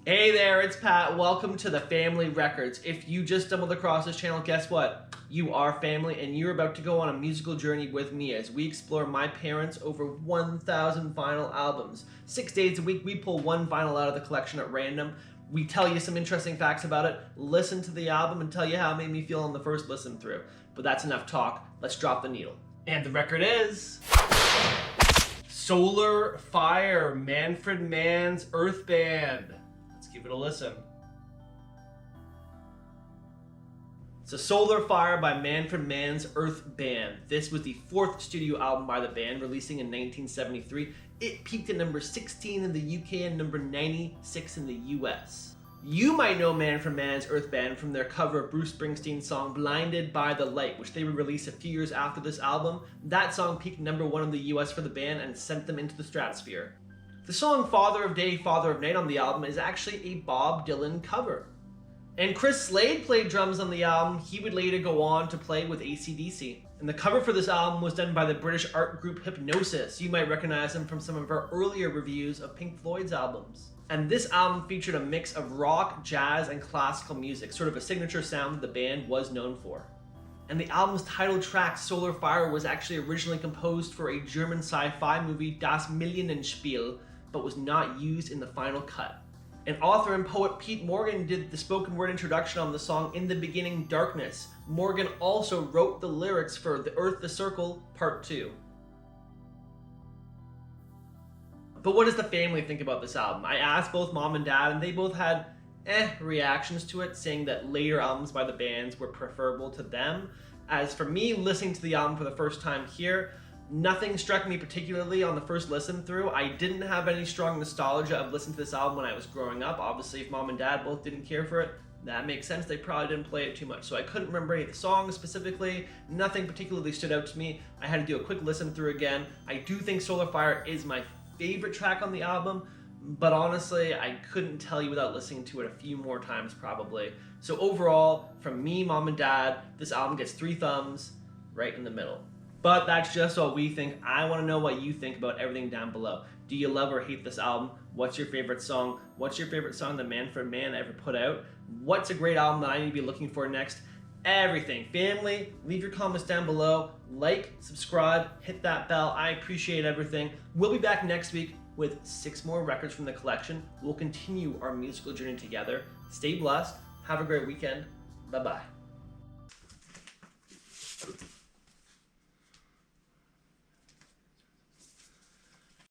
Hey there, it's Pat. Welcome to the Family Records. If you just stumbled across this channel, guess what? You are family, and you're about to go on a musical journey with me as we explore my parents' over 1,000 vinyl albums. 6 days a week, we pull one vinyl out of the collection at random. We tell you some interesting facts about it, listen to the album, and tell you how it made me feel on the first listen through. But that's enough talk. Let's drop the needle. And the record is Solar Fire, Manfred Mann's Earth Band. Let's give it a listen. It's a Solar Fire by Manfred Mann's Earth Band. This was the fourth studio album by the band, releasing in 1973. It peaked at number 16 in the UK and number 96 in the US. You might know Manfred Mann's Earth Band from their cover of Bruce Springsteen's song Blinded by the Light, which they would release a few years after this album. That song peaked number 1 in the US for the band and sent them into the stratosphere. The song Father of Day, Father of Night on the album is actually a Bob Dylan cover. And Chris Slade played drums on the album. He would later go on to play with AC/DC. And the cover for this album was done by the British art group Hypnosis. You might recognize them from some of our earlier reviews of Pink Floyd's albums. And this album featured a mix of rock, jazz, and classical music, sort of a signature sound that the band was known for. And the album's title track, Solar Fire, was actually originally composed for a German sci-fi movie, Das Millionenspiel, but was not used in the final cut. And author and poet Pete Morgan did the spoken word introduction on the song In the Beginning Darkness. Morgan also wrote the lyrics for The Earth, the Circle, Part 2. But what does the family think about this album? I asked both mom and dad, and they both had reactions to it, saying that later albums by the bands were preferable to them. As for me, listening to the album for the first time here, nothing struck me particularly on the first listen through. I didn't have any strong nostalgia of listening to this album when I was growing up. Obviously, if mom and dad both didn't care for it, that makes sense. They probably didn't play it too much. So I couldn't remember any of the songs specifically. Nothing particularly stood out to me. I had to do a quick listen through again. I do think Solar Fire is my favorite track on the album, but honestly, I couldn't tell you without listening to it a few more times probably. So overall, from me, mom, and dad, this album gets 3 thumbs right in the middle. But that's just what we think. I want to know what you think about everything down below. Do you love or hate this album? What's your favorite song? What's your favorite song that Manfred Mann ever put out? What's a great album that I need to be looking for next? Everything. Family, leave your comments down below. Like, subscribe, hit that bell. I appreciate everything. We'll be back next week with 6 more records from the collection. We'll continue our musical journey together. Stay blessed. Have a great weekend. Bye-bye.